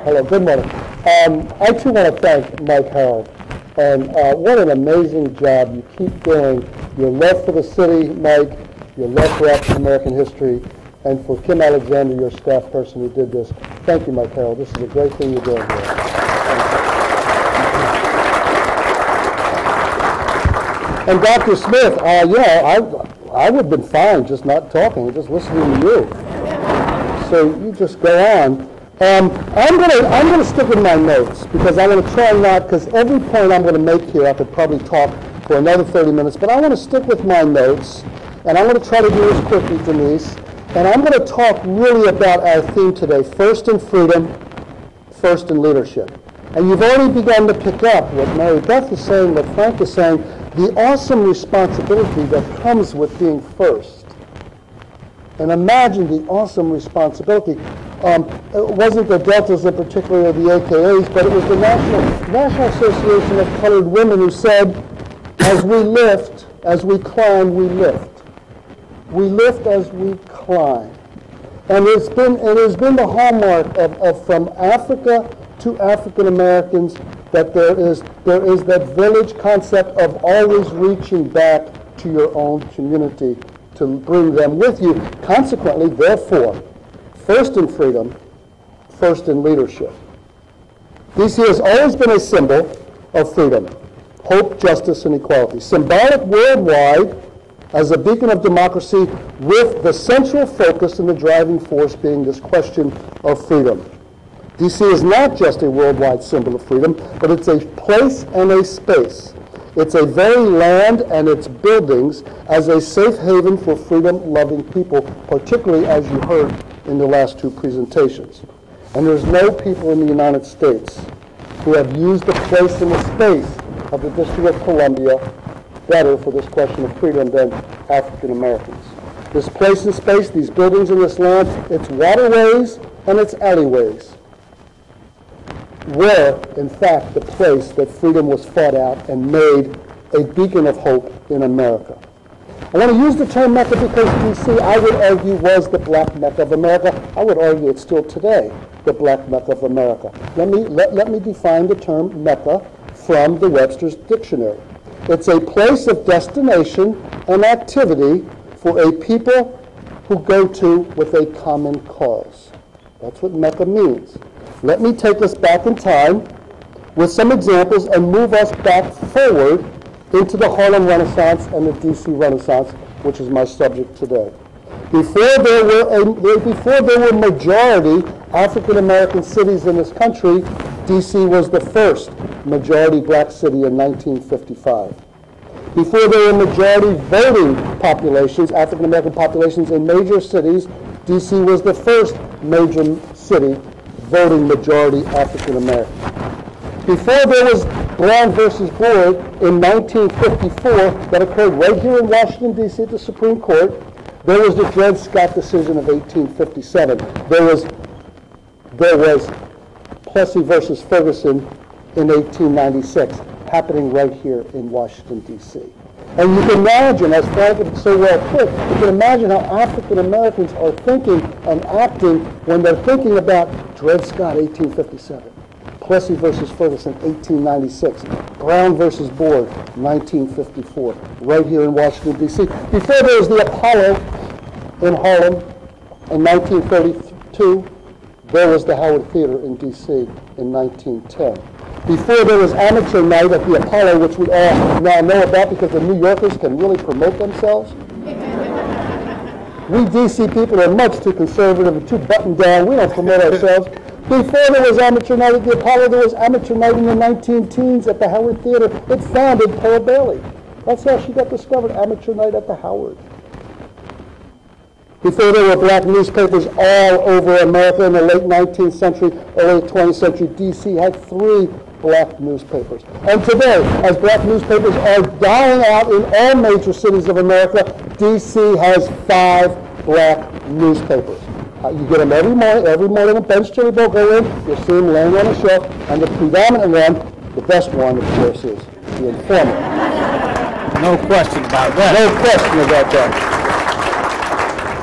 Hello, good morning. I too want to thank Mike Harold. And what an amazing job you keep doing. Your love for the city, Mike, your love for African American history, and for Kim Alexander, your staff person who did this. Thank you, Mike Harold. This is a great thing you're doing here. And Dr. Smith, I would have been fine just not talking, just listening to you. So you just go on. I'm going to stick with my notes because I want to try not, because every point I'm going to make here I could probably talk for another 30 minutes, but I want to stick with my notes, and I'm going to try to do this quickly, Denise, and I'm going to talk really about our theme today, first in freedom, first in leadership. And you've already begun to pick up what Mary Beth is saying, what Frank is saying, the awesome responsibility that comes with being first. And imagine the awesome responsibility. It wasn't the Deltas in particular or the AKAs, but it was the National Association of Colored Women who said, as we lift, as we climb, we lift. We lift as we climb. And it has been the hallmark of from Africa to African Americans that there is that village concept of always reaching back to your own community to bring them with you. Consequently, therefore, first in freedom, first in leadership. DC has always been a symbol of freedom, hope, justice, and equality. Symbolic worldwide as a beacon of democracy with the central focus and the driving force being this question of freedom. DC is not just a worldwide symbol of freedom, but it's a place and a space. It's a very land and its buildings as a safe haven for freedom-loving people, particularly as you heard in the last two presentations. And there's no people in the United States who have used the place and the space of the District of Columbia better for this question of freedom than African Americans. This place and space, these buildings in this land, its waterways and its alleyways were, in fact, the place that freedom was fought out and made a beacon of hope in America. I want to use the term Mecca because D.C., I would argue, was the Black Mecca of America. I would argue it's still today the Black Mecca of America. Let me define the term Mecca from the Webster's Dictionary. It's a place of destination and activity for a people who go to with a common cause. That's what Mecca means. Let me take us back in time with some examples and move us back forward into the Harlem Renaissance and the D.C. Renaissance, which is my subject today. Before there were majority African American cities in this country, D.C. was the first majority black city in 1955. Before there were majority voting populations, African American populations in major cities, D.C. was the first major city voting majority African American. Before there was Brown versus Board in 1954 that occurred right here in Washington, D.C. at the Supreme Court, there was the Dred Scott decision of 1857. There was Plessy versus Ferguson in 1896 happening right here in Washington, D.C. And you can imagine, as Frank so well put, you can imagine how African Americans are thinking and acting when they're thinking about Dred Scott, 1857, Plessy versus Ferguson, 1896, Brown versus Board, 1954, right here in Washington, D.C. Before there was the Apollo in Harlem in 1932, there was the Howard Theater in D.C. in 1910. Before there was amateur night at the Apollo, which we all now know about because the New Yorkers can really promote themselves. We D.C. people are much too conservative and too buttoned down. We don't promote ourselves. Before there was amateur night at the Apollo, there was amateur night in the 19-teens at the Howard Theater. It founded Pearl Bailey. That's how she got discovered, amateur night at the Howard. Before there were black newspapers all over America in the late 19th century, early 20th century, D.C. had 3 black newspapers. And today, as black newspapers are dying out in all major cities of America, D.C. has 5 black newspapers. You get them every morning when Ben's Chili Bowl go in, you'll see them laying on a shelf, and the predominant one, the best one, of course, is the Informer. No question about that. No question about that.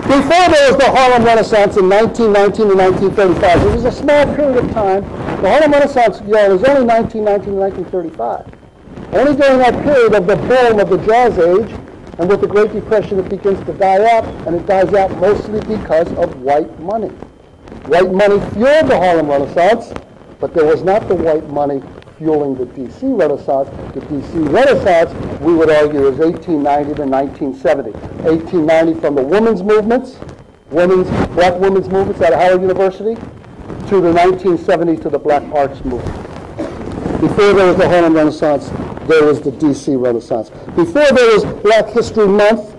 Before there was the Harlem Renaissance in 1919 to 1935, it was a small period of time. The Harlem Renaissance, was only 1919 to 1935. Only during that period of the boom of the Jazz Age, and with the Great Depression, it begins to die out, and it dies out mostly because of white money. White money fueled the Harlem Renaissance, but there was not the white money fueling the D.C. Renaissance. The D.C. Renaissance, we would argue, is 1890 to 1970. 1890 from the women's movements, black women's movements at Howard University, to the 1970 to the black arts movement. Before there was the Harlem Renaissance, there was the D.C. Renaissance. Before there was Black History Month,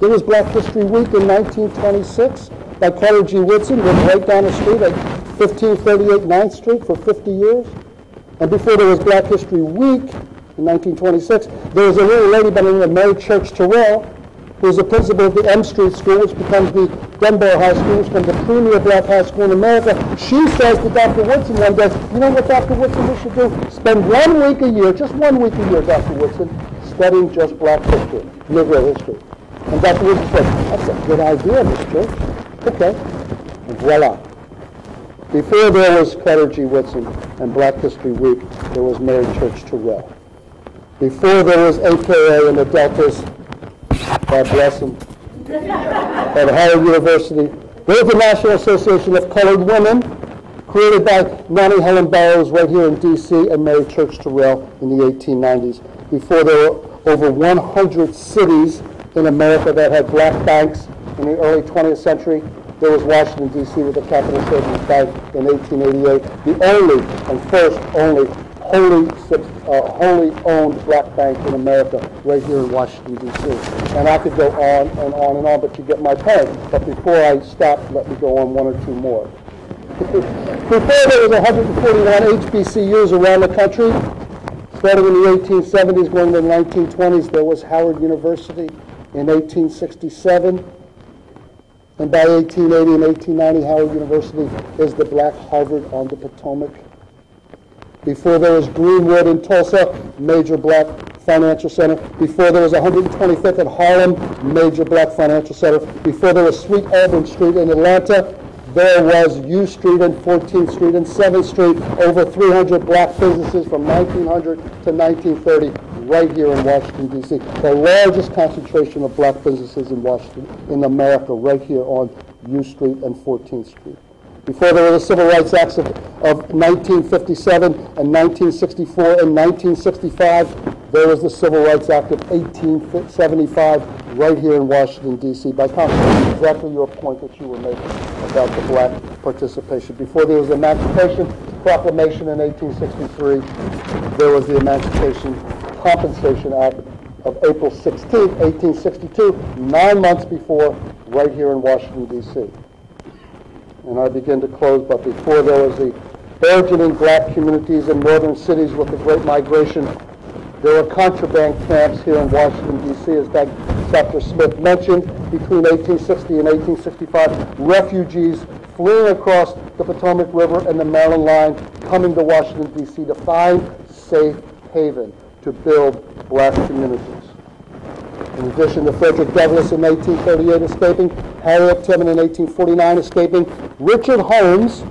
there was Black History Week in 1926 by Carter G. Woodson, lived right down the street at 1538 9th Street for 50 years. And before there was Black History Week in 1926, there was a little lady by the name of Mary Church Terrell, who was the principal of the M Street School, which becomes the Dunbar High School, which becomes the premier black high school in America. She says to Dr. Woodson one day, you know what, Dr. Woodson, we should do? Spend 1 week a year, just 1 week a year, Dr. Woodson, studying just black history, Negro history. And Dr. Woodson said, that's a good idea, Miss Church. Okay. And voila. Before there was Carter G. Woodson and Black History Week, there was Mary Church Terrell. Before there was AKA and the Deltas, God bless them, at Howard University, there was the National Association of Colored Women, created by Nannie Helen Barrows right here in D.C. and Mary Church Terrell in the 1890s. Before there were over 100 cities in America that had black banks in the early 20th century. There was Washington, D.C. with the Capital Savings Bank in 1888, the only and first only wholly owned black bank in America, right here in Washington, D.C. And I could go on and on and on, but you get my point. But before I stop, let me go on one or two more. Before there was 141 HBCUs around the country, starting in the 1870s, going to the 1920s, there was Howard University in 1867. And by 1880 and 1890, Howard University is the black Harvard on the Potomac. Before there was Greenwood in Tulsa, major black financial center. Before there was 125th in Harlem, major black financial center. Before there was Sweet Auburn Street in Atlanta, there was U Street and 14th Street and 7th Street, over 300 black businesses from 1900 to 1930, right here in Washington, D.C. The largest concentration of black businesses in Washington, in America, right here on U Street and 14th Street. Before there were the Civil Rights Acts of 1957 and 1964 and 1965, there was the Civil Rights Act of 1875 right here in Washington, D.C. By contrast, exactly your point that you were making about the black participation. Before there was the Emancipation Proclamation in 1863, there was the Emancipation Compensation Act of April 16, 1862, 9 months before, right here in Washington, D.C. And I begin to close, but before there was the burgeoning black communities in northern cities with the Great Migration, there were contraband camps here in Washington, D.C., as Dr. Smith mentioned. Between 1860 and 1865, refugees fleeing across the Potomac River and the Maryland line, coming to Washington, D.C. to find safe haven to build black communities. In addition to Frederick Douglass in 1838 escaping, Harriet Tubman in 1849 escaping, Richard Holmes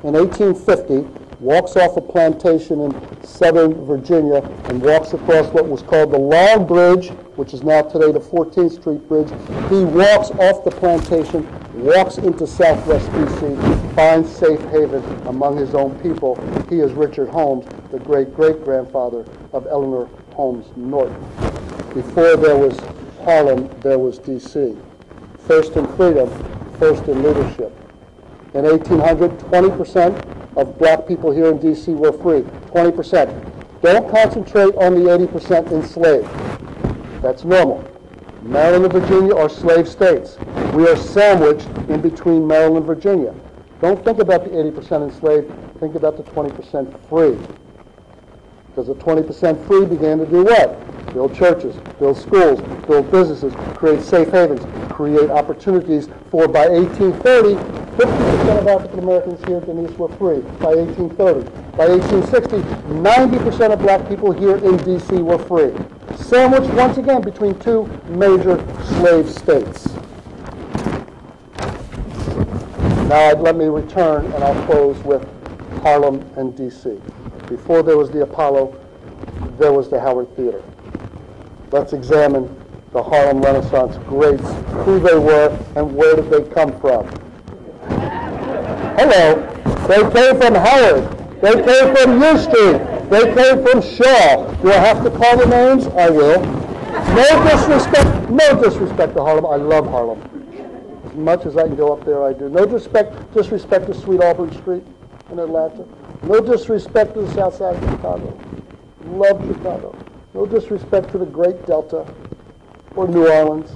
in 1850 walks off a plantation in southern Virginia and walks across what was called the Long Bridge, which is now today the 14th Street Bridge. He walks off the plantation, walks into southwest D.C., finds safe haven among his own people. He is Richard Holmes, the great-great-grandfather of Eleanor Holmes Norton. Before there was Harlem, there was D.C. First in freedom, first in leadership. In 1800, 20% of black people here in D.C. were free. 20%. Don't concentrate on the 80% enslaved. That's normal. Maryland and Virginia are slave states. We are sandwiched in between Maryland and Virginia. Don't think about the 80% enslaved. Think about the 20% free. Because the 20% free began to do what? Build churches, build schools, build businesses, create safe havens, create opportunities for, by 1830, 50% of African Americans here in Denise were free by 1830. By 1860, 90% of black people here in D.C. were free. Sandwiched once again between two major slave states. Now let me return, and I'll close with Harlem and D.C. Before there was the Apollo, there was the Howard Theater. Let's examine the Harlem Renaissance greats, who they were, and where did they come from. Hello. They came from Howard. They came from U Street. They came from Shaw. Do I have to call the names? I will. No disrespect to Harlem. I love Harlem. As much as I can go up there, I do. No disrespect to Sweet Auburn Street in Atlanta. No disrespect to the south side of Chicago. Love Chicago. No disrespect to the great Delta or New Orleans.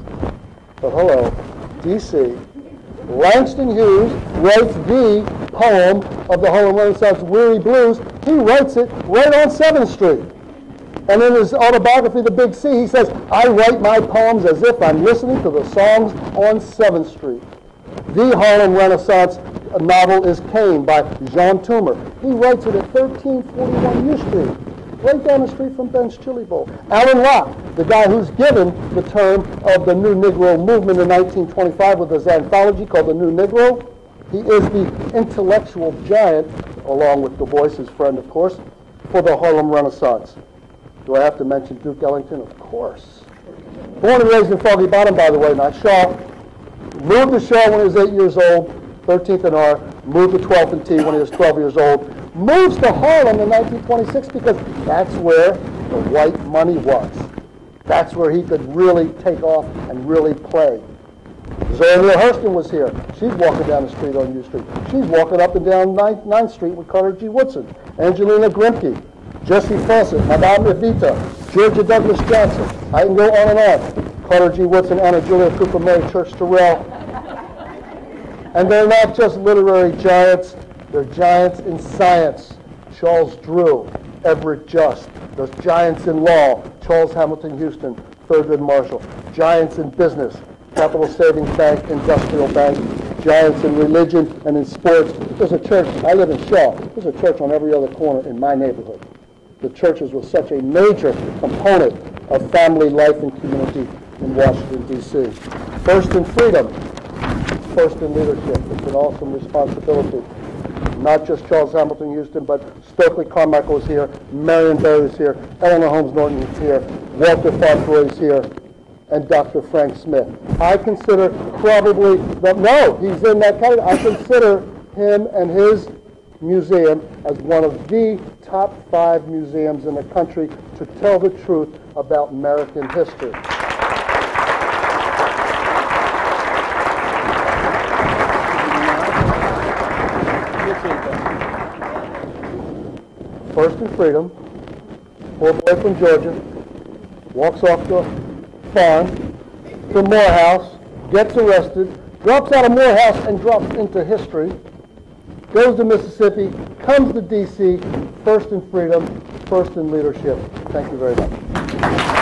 But hello, D.C. Langston Hughes writes the poem of the Harlem Renaissance, Weary Blues. He writes it right on 7th Street. And in his autobiography, The Big C, he says, I write my poems as if I'm listening to the songs on 7th Street. The Harlem Renaissance novel is Cain by Jean Toomer. He writes it at 1341 U Street, right down the street from Ben's Chili Bowl. Alan Locke, the guy who's given the term of the New Negro movement in 1925 with his anthology called The New Negro, he is the intellectual giant, along with Du Bois, his friend, of course, for the Harlem Renaissance. Do I have to mention Duke Ellington? Of course. Born and raised in Foggy Bottom, by the way, not Shaw. Moved to Shaw when he was 8 years old, 13th and R. Moved to 12th and T when he was 12 years old. Moves to Harlem in 1926 because that's where the white money was. That's where he could really take off and really play. Zoe Neale Hurston was here. She's walking down the street on U Street. She's walking up and down 9th Street with Carter G. Woodson, Angelina Grimke, Jessie Fawcett, Madame Evita, Georgia Douglas Johnson. I can go on and on. Carter G. Woodson, Anna Julia Cooper, Mary Church Terrell. And they're not just literary giants, they're giants in science. Charles Drew, Everett Just. Those giants in law, Charles Hamilton Houston, Thurgood Marshall. Giants in business, Capital Savings Bank, Industrial Bank. Giants in religion and in sports. There's a church, I live in Shaw, there's a church on every other corner in my neighborhood. The churches were such a major component of family life and community in Washington, D.C. First in freedom, first in leadership. It's an awesome responsibility. Not just Charles Hamilton Houston, but Stokely Carmichael is here, Marion Barry is here, Eleanor Holmes Norton is here, Walter Farquhar is here, and Dr. Frank Smith. I consider probably, no, he's in that category. I consider him and his museum as one of the top 5 museums in the country to tell the truth about American history. First in freedom, poor boy from Georgia, walks off the farm to Morehouse, gets arrested, drops out of Morehouse and drops into history, goes to Mississippi, comes to D.C., first in freedom, first in leadership. Thank you very much.